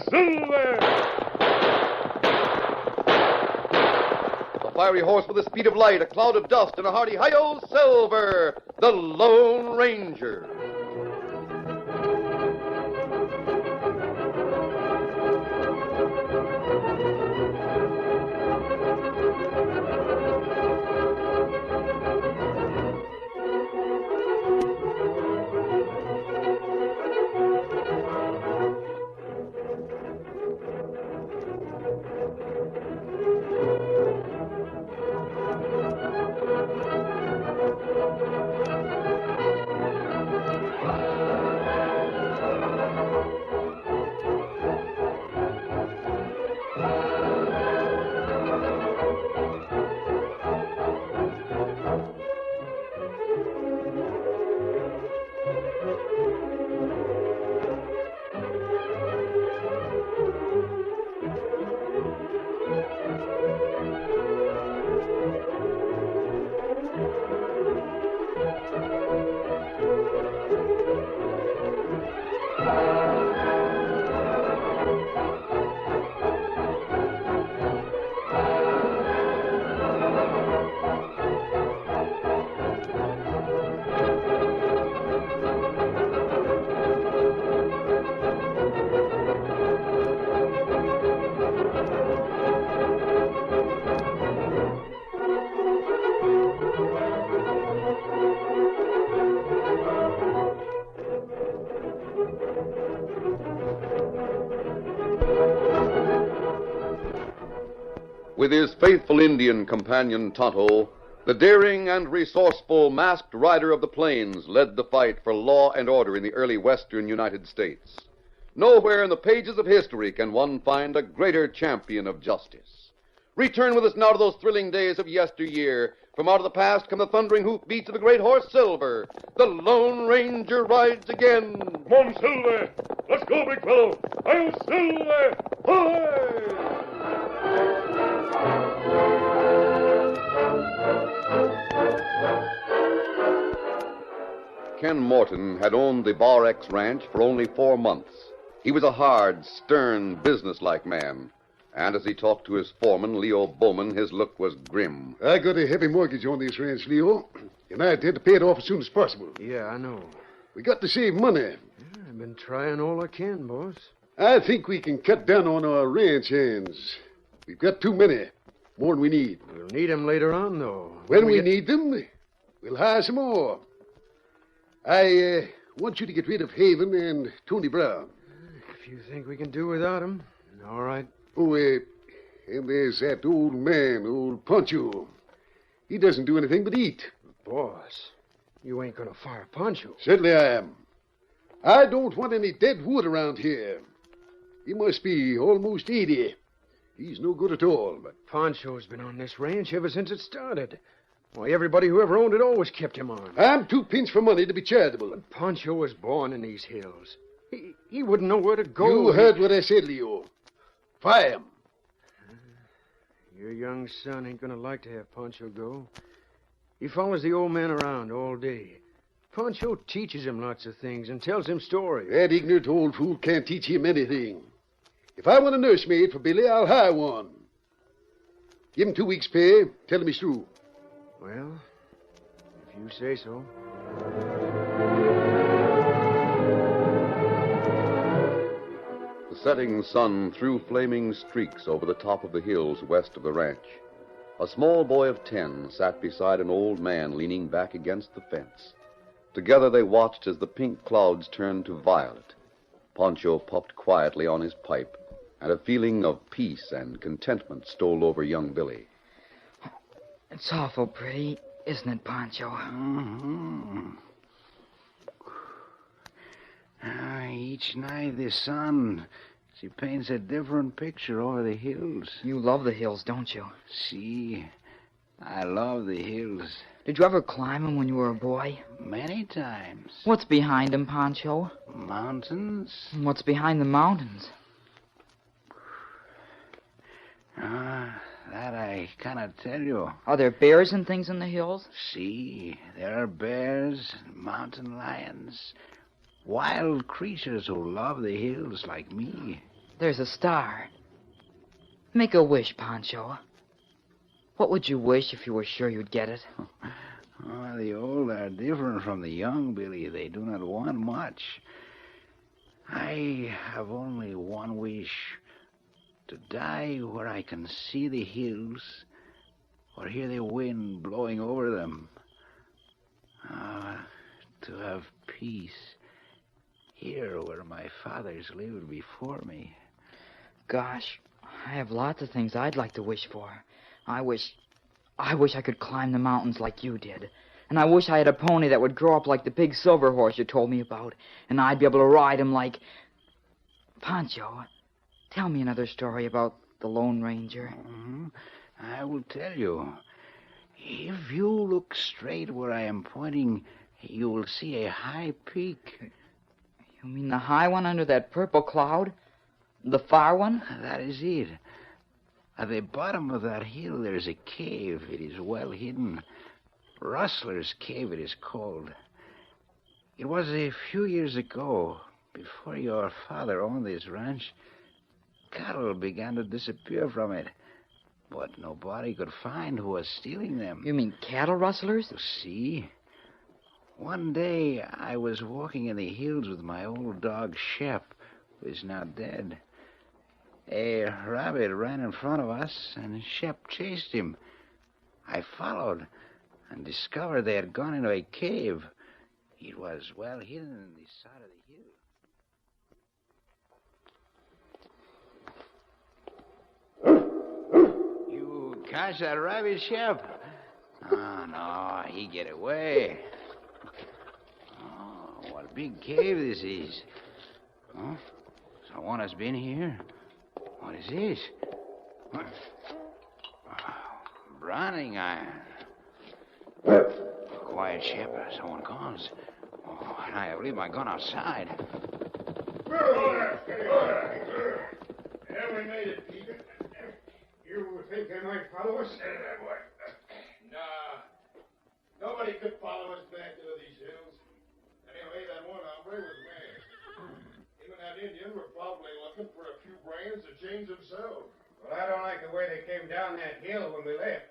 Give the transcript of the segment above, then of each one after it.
Silver! A fiery horse with the speed of light, a cloud of dust, and a hearty hi-yo, Silver, the Lone Ranger. With his faithful Indian companion Tonto, the daring and resourceful masked rider of the plains led the fight for law and order in the early western United States. Nowhere in the pages of history can one find a greater champion of justice. Return with us now to those thrilling days of yesteryear. From out of the past come the thundering hoofbeats of the great horse Silver. The Lone Ranger rides again. Come on, Silver! Let's go, big fellow! I'll Silver! Hoy! Ken Morton had owned the Bar X Ranch for only 4 months. He was a hard, stern, businesslike man. And as he talked to his foreman, Leo Bowman, his look was grim. I got a heavy mortgage on this ranch, Leo, and I intend to pay it off as soon as possible. Yeah, I know. We got to save money. Yeah, I've been trying all I can, boss. I think we can cut down on our ranch hands. We've got too many. More than we need. We'll need 'em later on, though. When we need them, we'll hire some more. I want you to get rid of Haven and Tony Brown. If you think we can do without 'em, all right. Oh, and there's that old man, old Poncho. He doesn't do anything but eat. Boss, you ain't gonna fire Poncho. Certainly I am. I don't want any dead wood around here. He must be almost 80. He's no good at all. But Poncho's been on this ranch ever since it started. Why, everybody who ever owned it always kept him on. I'm too pinched for money to be charitable. But Poncho was born in these hills. He wouldn't know where to go. You heard what I said, Leo. Fire him. Your young son ain't gonna like to have Poncho go. He follows the old man around all day. Poncho teaches him lots of things and tells him stories. That ignorant old fool can't teach him anything. If I want a nursemaid for Billy, I'll hire one. Give him 2 weeks' pay. Tell him he's through. Well, if you say so. The setting sun threw flaming streaks over the top of the hills west of the ranch. A small boy of 10 sat beside an old man leaning back against the fence. Together they watched as the pink clouds turned to violet. Poncho puffed quietly on his pipe, and a feeling of peace and contentment stole over young Billy. It's awful pretty, isn't it, Poncho? Mm-hmm. Each night the sun, she paints a different picture over the hills. You love the hills, don't you? See, I love the hills. Did you ever climb them when you were a boy? Many times. What's behind them, Poncho? Mountains. What's behind the mountains? That I cannot tell you. Are there bears and things in the hills? See, there are bears, mountain lions, wild creatures who love the hills like me. there's a star. Make a wish, Poncho. What would you wish if you were sure you'd get it? Oh, the old are different from the young, Billy. They do not want much. I have only one wish. To die where I can see the hills or hear the wind blowing over them. To have peace here where my fathers lived before me. Gosh, I have lots of things I'd like to wish for. I wish I could climb the mountains like you did. And I wish I had a pony that would grow up like the big silver horse you told me about. And I'd be able to ride him like... Poncho, tell me another story about the Lone Ranger. Mm-hmm. I will tell you. If you look straight where I am pointing, you will see a high peak. You mean the high one under that purple cloud? The far one? That is it. At the bottom of that hill, there's a cave. It is well hidden. Rustler's Cave, it is called. It was a few years ago, before your father owned this ranch, cattle began to disappear from it. But nobody could find who was stealing them. You mean cattle rustlers? You see? One day, I was walking in the hills with my old dog, Shep, who is now dead. A rabbit ran in front of us, and Shep chased him. I followed and discovered they had gone into a cave. It was well hidden in the side of the hill. You catch that rabbit, Shep? Oh, no, he get away. Oh, what a big cave this is. Huh? Someone has been here. What is this? Oh, branding iron. Quiet, Shep. Someone comes. Oh, and I have leave my gun outside. Yeah, we made it, Peter. You think they might follow us? Nah. Nobody could follow us back into these hills. Anyway, that one hombre was mad. Him and that Indian were probably looking for a few brains to change themselves. Well, I don't like the way they came down that hill when we left.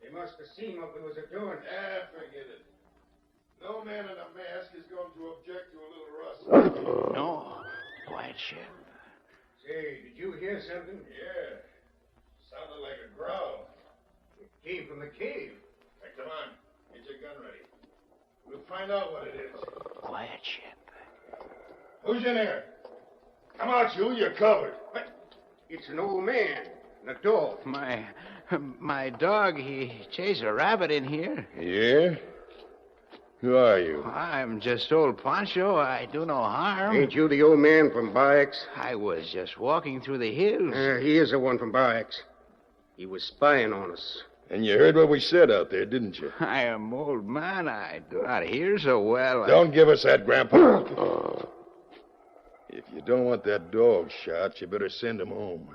They must have seen what we was a-doing. Forget it. No man in a mask is going to object to a little rustling. No. Quiet, Shep. Say, did you hear something? Yeah. Sounded like a growl. It came from the cave. Hey, come on. Get your gun ready. We'll find out what it is. Quiet, Shep. Who's in there? Come out, you. You're covered. What? It's an old man and a dog. My dog, he chased a rabbit in here. Yeah? Who are you? I'm just old Poncho. I do no harm. Ain't you the old man from Barracks? I was just walking through the hills. He is the one from Barracks. He was spying on us. And you heard what we said out there, didn't you? I am old man. I do not hear so well. Don't give us that, Grandpa. If you don't want that dog shot, you better send him home.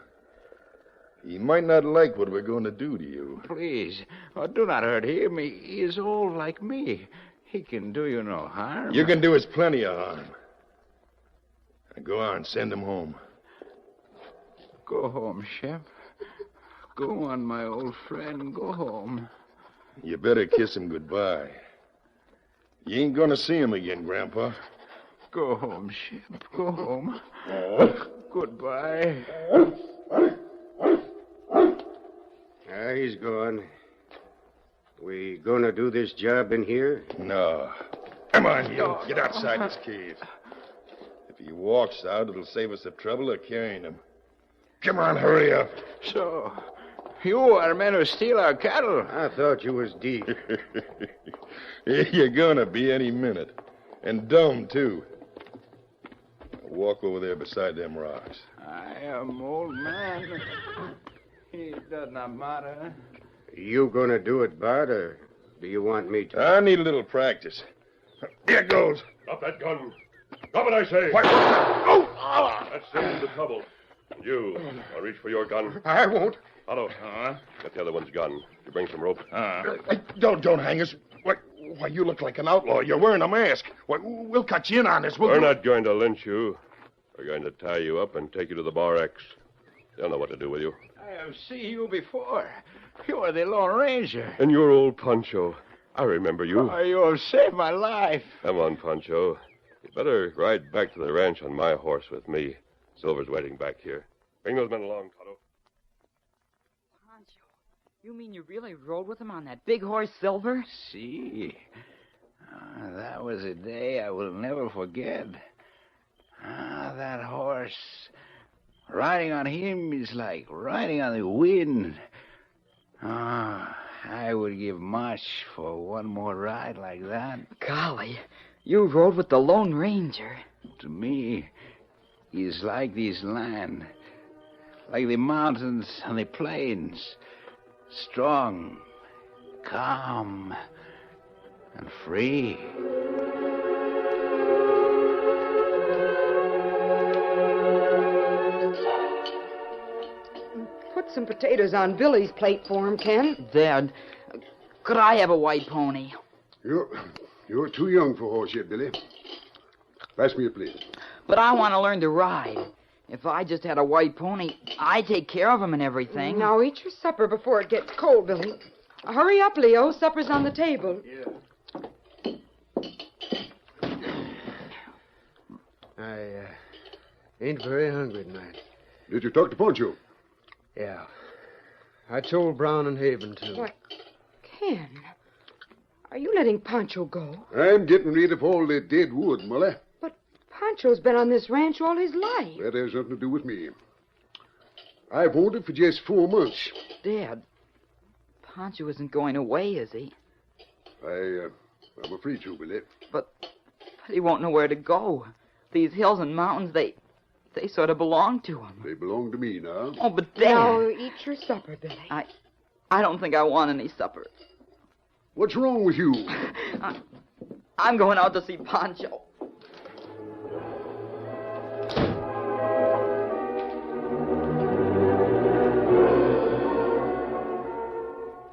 He might not like what we're going to do to you. Please, do not hurt him. He is old like me. He can do you no harm. You can do us plenty of harm. Now go on, send him home. Go home, Shep. Go on, my old friend. Go home. You better kiss him goodbye. You ain't going to see him again, Grandpa. Go home, Shep. Go home. Goodbye. He's gone. We gonna do this job in here? No. Come on, you. Get outside this cave. If he walks out, it'll save us the trouble of carrying him. Come on, hurry up. So, you are men who steal our cattle. I thought you was deep. You're gonna be any minute. And dumb, too. Walk over there beside them rocks. I am old man. It does not matter. You gonna do it, Bart, or do you want me to? I need a little practice. Here goes. Drop that gun. Drop it, I say. What? Oh! That saves the trouble. You, I'll reach for your gun. I won't. Otto, get the other one's gun. You bring some rope. Don't hang us. Why, you look like an outlaw. You're wearing a mask. Why, we'll cut you in on this. We're not going to lynch you. We're going to tie you up and take you to the Bar X. They'll know what to do with you. I have seen you before. You are the Lone Ranger. And you're old Poncho. I remember you. Oh, you have saved my life. Come on, Poncho. You better ride back to the ranch on my horse with me. Silver's waiting back here. Bring those men along, Tonto. Poncho, you mean you really rode with him on that big horse, Silver? See? That was a day I will never forget. That horse. Riding on him is like riding on the wind. I would give much for one more ride like that. Golly, you rode with the Lone Ranger. To me, he's like this land. Like the mountains and the plains. Strong, calm, and free. Put some potatoes on Billy's plate for him, Ken. Dad, could I have a white pony? You're too young for a horse yet, Billy. Pass me a plate. But I want to learn to ride. If I just had a white pony, I'd take care of him and everything. Now eat your supper before it gets cold, Billy. Hurry up, Leo. Supper's on the table. Yeah. I ain't very hungry tonight. Did you talk to Poncho? Yeah. I told Brown and Haven to. Why, Ken, are you letting Poncho go? I'm getting rid of all the dead wood, Molly. But Poncho's been on this ranch all his life. That has nothing to do with me. I've owned it for just 4 months. Dad, Poncho isn't going away, is he? I'm afraid so, Billy. But he won't know where to go. These hills and mountains, they sort of belong to him. They belong to me now. Oh, but Dad... Now eat your supper, Billy. I don't think I want any supper. What's wrong with you? I'm going out to see Poncho.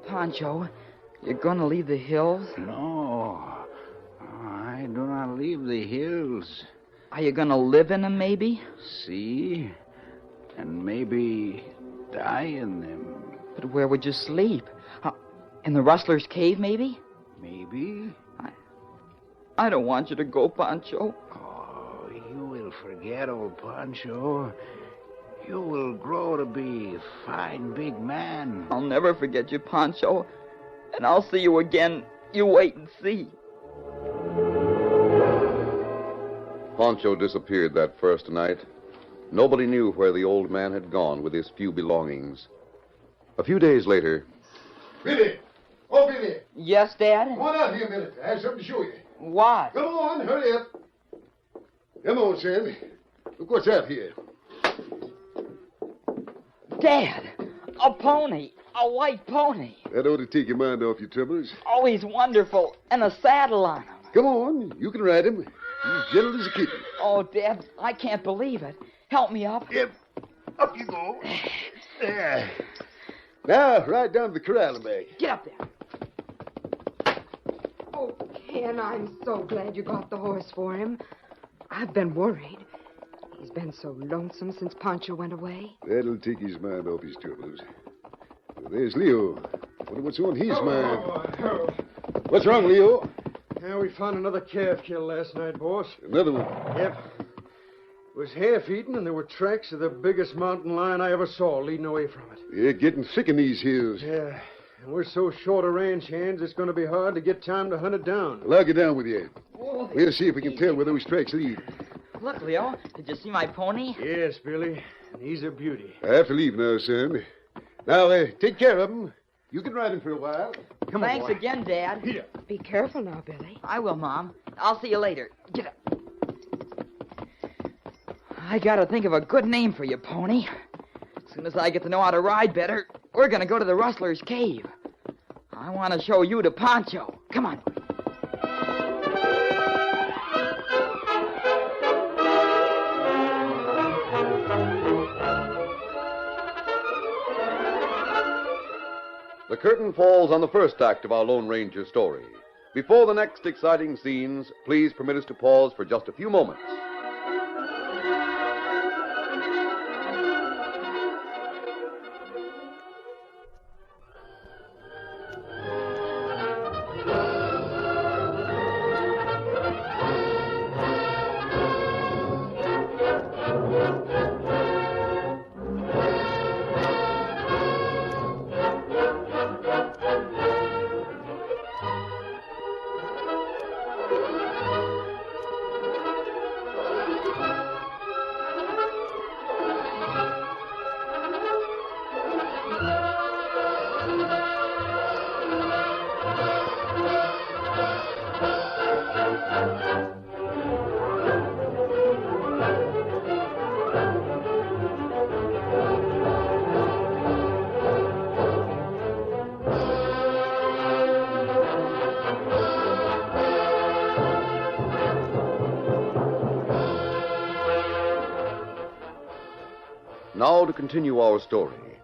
Poncho, you're going to leave the hills? No, I do not leave the hills. Are you going to live in them, maybe? See? And maybe die in them. But where would you sleep? In the rustler's cave, maybe? Maybe. I don't want you to go, Poncho. Oh, you will forget old Poncho. You will grow to be a fine big man. I'll never forget you, Poncho. And I'll see you again. You wait and see. Poncho disappeared that first night. Nobody knew where the old man had gone with his few belongings. A few days later... Billy! Oh, Billy! Yes, Dad? Come on out here a minute. I have something to show you. What? Come on, hurry up. Come on, Sam. Look what's out here. Dad, a pony. A white pony. That ought to take your mind off your troubles. Oh, he's wonderful. And a saddle on him. Come on, you can ride him. He's gentle as a kitten. Oh, Dad, I can't believe it. Help me up. Yep. Up you go. There. Now, ride down to the corral and back. Get up there. Oh, Ken, I'm so glad you got the horse for him. I've been worried. He's been so lonesome since Poncho went away. That'll take his mind off his troubles. Well, there's Leo. Wonder what's on his mind. What's wrong, Leo? Yeah, we found another calf killed last night, boss. Another one. Yep. It was half-eaten, and there were tracks of the biggest mountain lion I ever saw leading away from it. They're getting thick in these hills. Yeah, and we're so short of ranch hands, it's going to be hard to get time to hunt it down. Well, I'll get down with you. Oh, We'll see if we can tell where those tracks lead. look, Leo, did you see my pony? Yes, Billy, and he's a beauty. I have to leave now, son. Now, take care of him. You can ride him for a while. Come on, Thanks boy. again, Dad. Here. Be careful now, Billy. I will, Mom. I'll see you later. Get up. I gotta think of a good name for you, pony. As soon as I get to know how to ride better, we're gonna go to the rustler's cave. I want to show you to Poncho. Come on. The curtain falls on the first act of our Lone Ranger story. Before the next exciting scenes, please permit us to pause for just a few moments. Now to continue our story.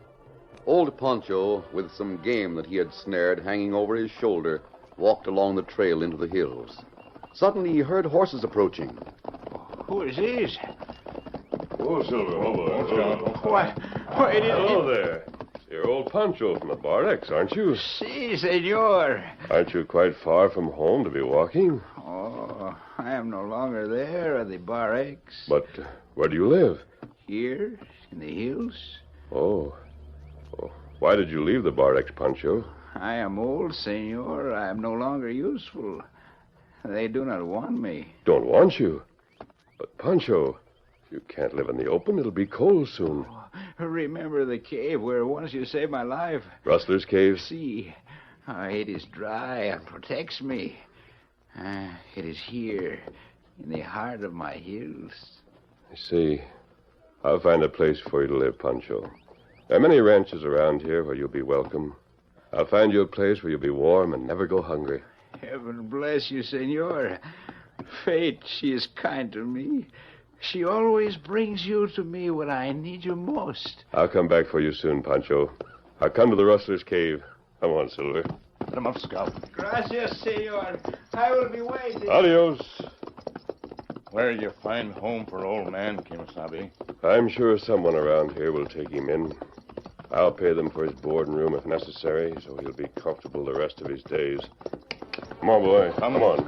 Old Poncho, with some game that he had snared hanging over his shoulder, walked along the trail into the hills. Suddenly he heard horses approaching. Who is this? Oh, Silver, Why, it is... Hello there. You're old Poncho from the Bar X, aren't you? Si, senor. Aren't you quite far from home to be walking? Oh, I am no longer there at the Bar X. But where do you live? Here, in the hills. Oh. Why did you leave the Bar X, Poncho? I am old, senor. I am no longer useful. They do not want me. Don't want you? But, Poncho, you can't live in the open. It'll be cold soon. Remember the cave where once you saved my life? Rustler's Cave? See, it is dry and protects me. It is here, in the heart of my hills. I see. I'll find a place for you to live, Poncho. There are many ranches around here where you'll be welcome. I'll find you a place where you'll be warm and never go hungry. Heaven bless you, senor. Fate, she is kind to me. She always brings you to me when I need you most. I'll come back for you soon, Poncho. I'll come to the Rustler's Cave. Come on, Silver. Let him up, Scout. Gracias, senor. I will be waiting. Adios. Where'll you find home for old man, Kimasabi? I'm sure someone around here will take him in. I'll pay them for his board and room if necessary, so he'll be comfortable the rest of his days. Come on, boy. Come on.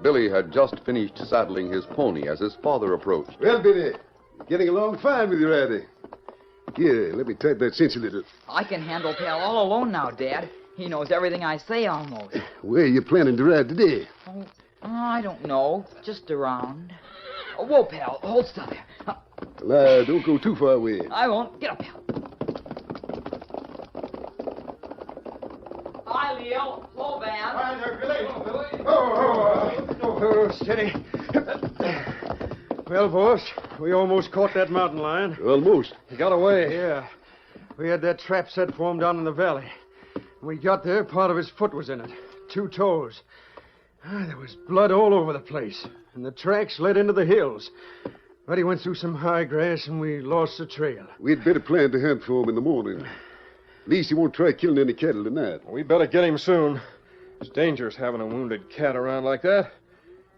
Billy had just finished saddling his pony as his father approached. Well, Billy, getting along fine with your Addy. Here, let me tighten that cinch a little. I can handle Pal all alone now, Dad. He knows everything I say almost. Where are you planning to ride today? Oh, I don't know. Just around. Oh, whoa, Pal. Hold still there. Well, don't go too far away. I won't. Get up, Pal. Hi, Leo. Slow van. Hi there, Billy. Oh, steady. Well, boss, we almost caught that mountain lion. Almost. He got away. Yeah. We had that trap set for him down in the valley. When we got there, part of his foot was in it. 2 toes. There was blood all over the place, and the tracks led into the hills. But he went through some high grass, and we lost the trail. We'd better plan to hunt for him in the morning. At least he won't try killing any cattle tonight. We better get him soon. It's dangerous having a wounded cat around like that.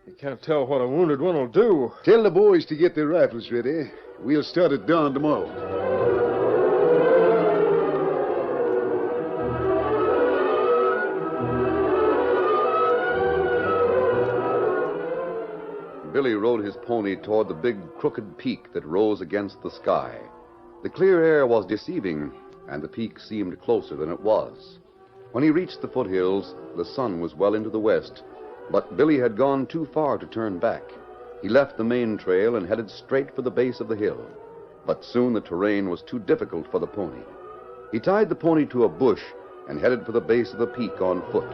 You can't tell what a wounded one will do. Tell the boys to get their rifles ready. We'll start at dawn tomorrow. Billy rode his pony toward the big crooked peak that rose against the sky. The clear air was deceiving, and the peak seemed closer than it was. When he reached the foothills, the sun was well into the west, but Billy had gone too far to turn back. He left the main trail and headed straight for the base of the hill. But soon the terrain was too difficult for the pony. He tied the pony to a bush and headed for the base of the peak on foot.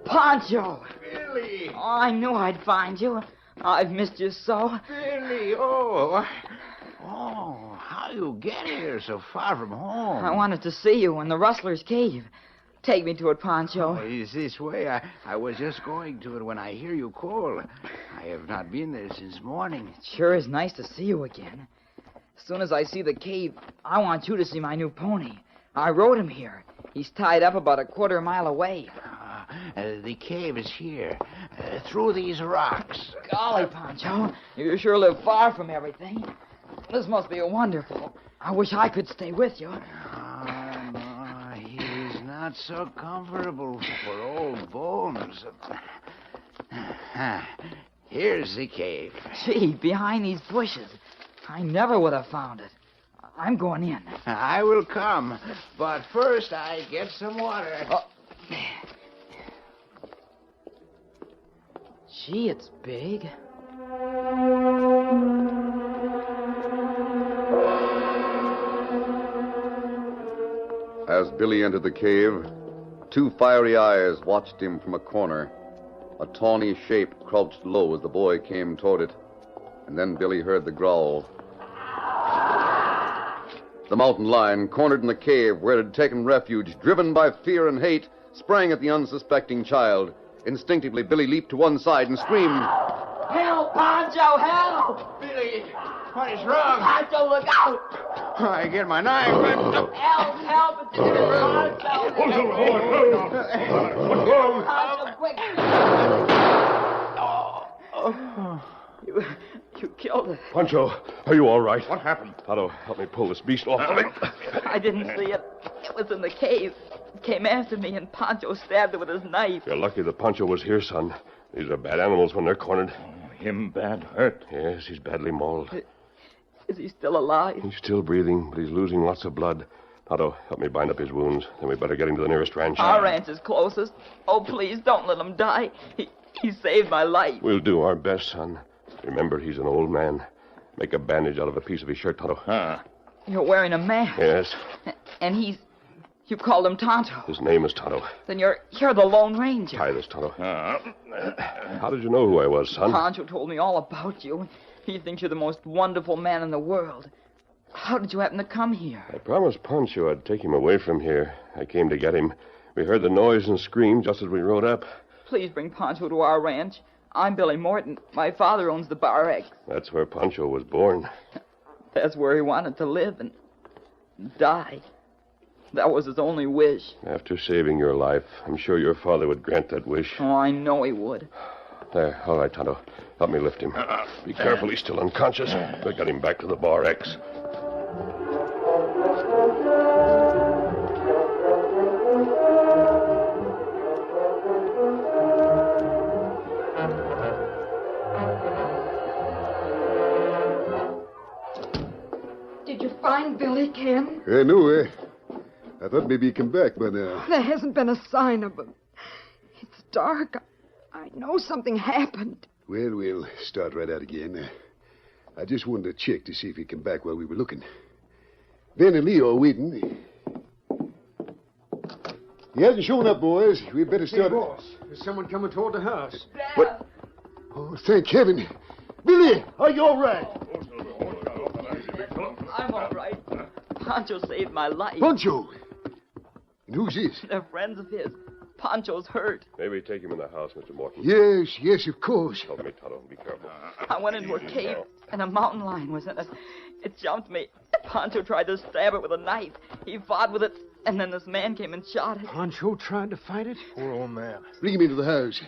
Poncho! Billy! Oh, I knew I'd find you. I've missed you so. Billy, how you get here so far from home? I wanted to see you in the Rustler's Cave. Take me to it, Poncho. It's this way. I was just going to it when I hear you call. I have not been there since morning. It sure is nice to see you again. As soon as I see the cave, I want you to see my new pony. I rode him here. He's tied up about a quarter mile away. The cave is here, through these rocks. Golly, Poncho, you sure live far from everything. This must be wonderful. I wish I could stay with you. No, he is not so comfortable for old bones. Here's the cave. Gee, behind these bushes. I never would have found it. I'm going in. I will come, but first I get some water. Gee, it's big. As Billy entered the cave, 2 fiery eyes watched him from a corner. A tawny shape crouched low as the boy came toward it. And then Billy heard the growl. The mountain lion, cornered in the cave where it had taken refuge, driven by fear and hate, sprang at the unsuspecting child. Instinctively, Billy leaped to one side and screamed, Help, Poncho, help! Billy, what is wrong? Poncho, look out! I get my knife. Help, it's Poncho! Poncho, quick! You killed it. Poncho, are you all right? What happened? Tonto, help me pull this beast off of me. I didn't see it. It was in the cave. It came after me, and Poncho stabbed it with his knife. You're lucky that Poncho was here, son. These are bad animals when they're cornered. Him bad hurt. Yes, he's badly mauled. Is he still alive? He's still breathing, but he's losing lots of blood. Tonto, help me bind up his wounds. Then we better get him to the nearest ranch. Our ranch is closest. Oh, please, don't let him die. He saved my life. We'll do our best, son. Remember, he's an old man. Make a bandage out of a piece of his shirt, Tonto. You're wearing a mask. Yes. And you called him Tonto. His name is Tonto. Then you're the Lone Ranger. Tie this, Tonto. How did you know who I was, son? Poncho told me all about you. He thinks you're the most wonderful man in the world. How did you happen to come here? I promised Poncho I'd take him away from here. I came to get him. We heard the noise and scream just as we rode up. Please bring Poncho to our ranch. I'm Billy Morton. My father owns the Bar X. That's where Poncho was born. That's where he wanted to live and die. That was his only wish. After saving your life, I'm sure your father would grant that wish. Oh, I know he would. There, all right, Tonto. Help me lift him. Be careful, he's still unconscious. We'll get him back to the Bar X. Did you find Billy, Ken? No. I thought maybe he'd come back, but There hasn't been a sign of him. It's dark. I know something happened. Well, we'll start right out again. I just wanted to check to see if he'd come back while we were looking. Ben and Leo are waiting. He hasn't shown up, boys. We'd better Hey, start. boss, there's someone coming toward the house. What? Oh, thank heaven. Billy, are you all right? I'm all right. Poncho saved my life. Poncho. And who's this? They're friends of his. Poncho's hurt. Maybe take him in the house, Mr. Morton. Yes, of course. Help me, Tonto. Be careful. I went into a cave, and a mountain lion was in it. It jumped me. Poncho tried to stab it with a knife. He fought with it, and then this man came and shot it. Poncho tried to fight it? Poor old man. Bring him into the house.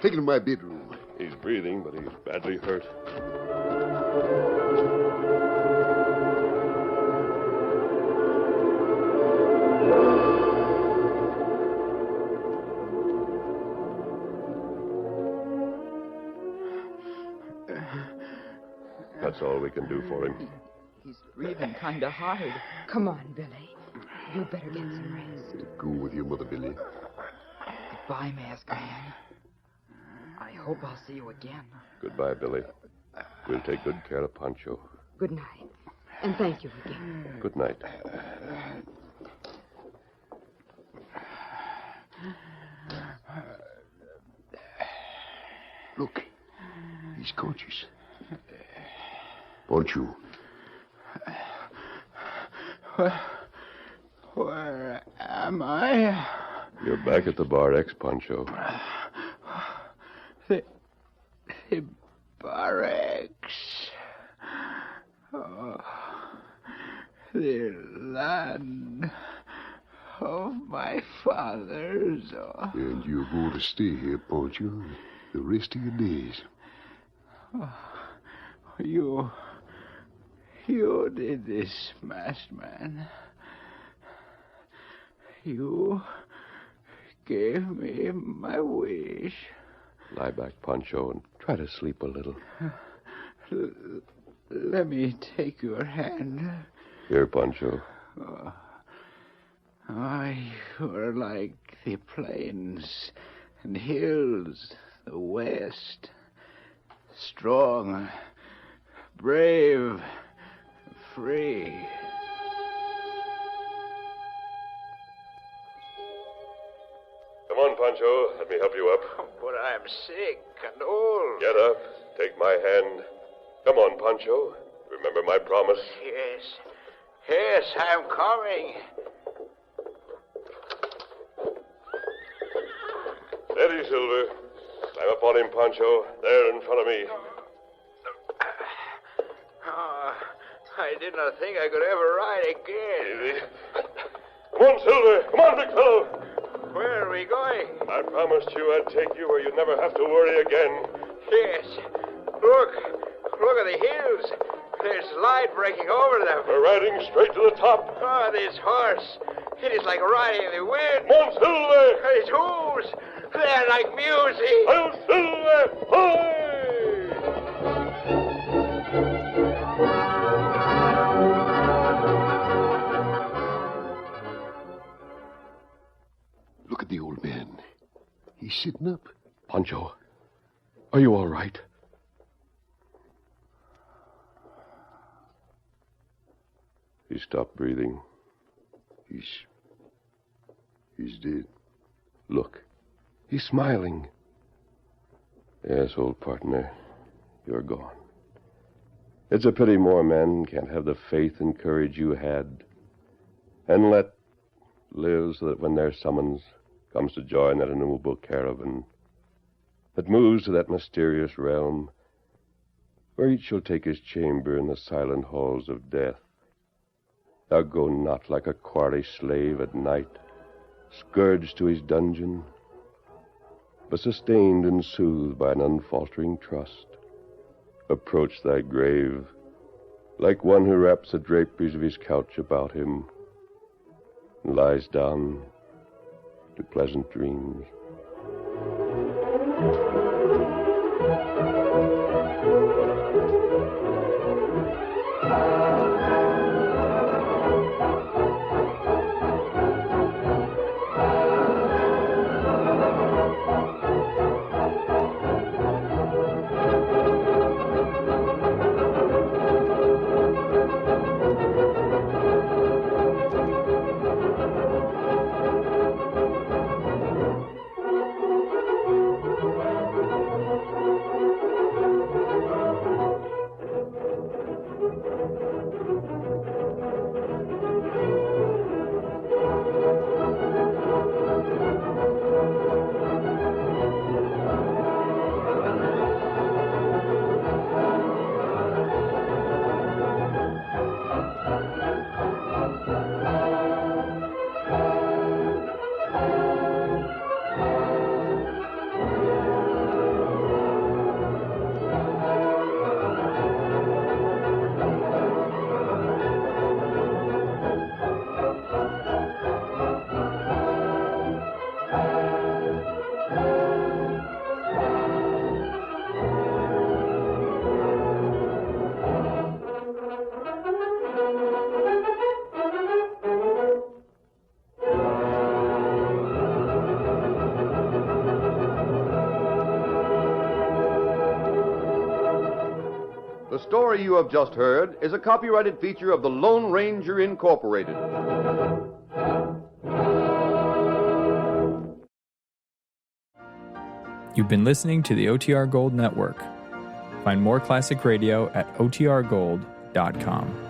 Take him to my bedroom. He's breathing, but he's badly hurt. That's all we can do for him. He's breathing kind of hard. Come on, Billy. You better get some rest. Go with your mother, Billy. Goodbye, Masked Man. I hope I'll see you again. Goodbye, Billy. We'll take good care of Poncho. Good night. And thank you again. Good night. Look, he's conscious. Poncho. Where am I? You're back at the Bar X, Poncho. The barracks. Oh, the land of my fathers. Oh. And you're going to stay here, Poncho, the rest of your days. You did this, masked man. You gave me my wish. Lie back, Poncho, and try to sleep a little. Let me take your hand. Here, Poncho. You're like the plains and hills, the west. Strong, brave, free. Come on, Poncho. Let me help you up. But I'm sick and old. Get up. Take my hand. Come on, Poncho. Remember my promise. Yes. Yes, I'm coming. Steady, Silver. Climb up on him, Poncho. There in front of me. Oh, I did not think I could ever ride again. Easy. Come on, Silver. Come on, big fellow. Where are we going? I promised you I'd take you where you'd never have to worry again. Yes. Look at the hills. There's light breaking over them. We're riding straight to the top. Oh, this horse. It is like riding in the wind. Come on, Silver. His hooves. They're like music. Oh, Silver. Hoy! Look at the old man. He's sitting up. Poncho, are you all right? He stopped breathing. He's dead. Look, he's smiling. Yes, old partner, you're gone. It's a pity more men can't have the faith and courage you had, and let live so that when their summons comes to join that innumerable caravan that moves to that mysterious realm where each shall take his chamber in the silent halls of death, thou go not like a quarry slave at night, scourged to his dungeon, but sustained and soothed by an unfaltering trust. Approach thy grave like one who wraps the draperies of his couch about him and lies down to pleasant dreams. The story you have just heard is a copyrighted feature of the Lone Ranger Incorporated. You've been listening to the OTR Gold Network. Find more classic radio at otrgold.com.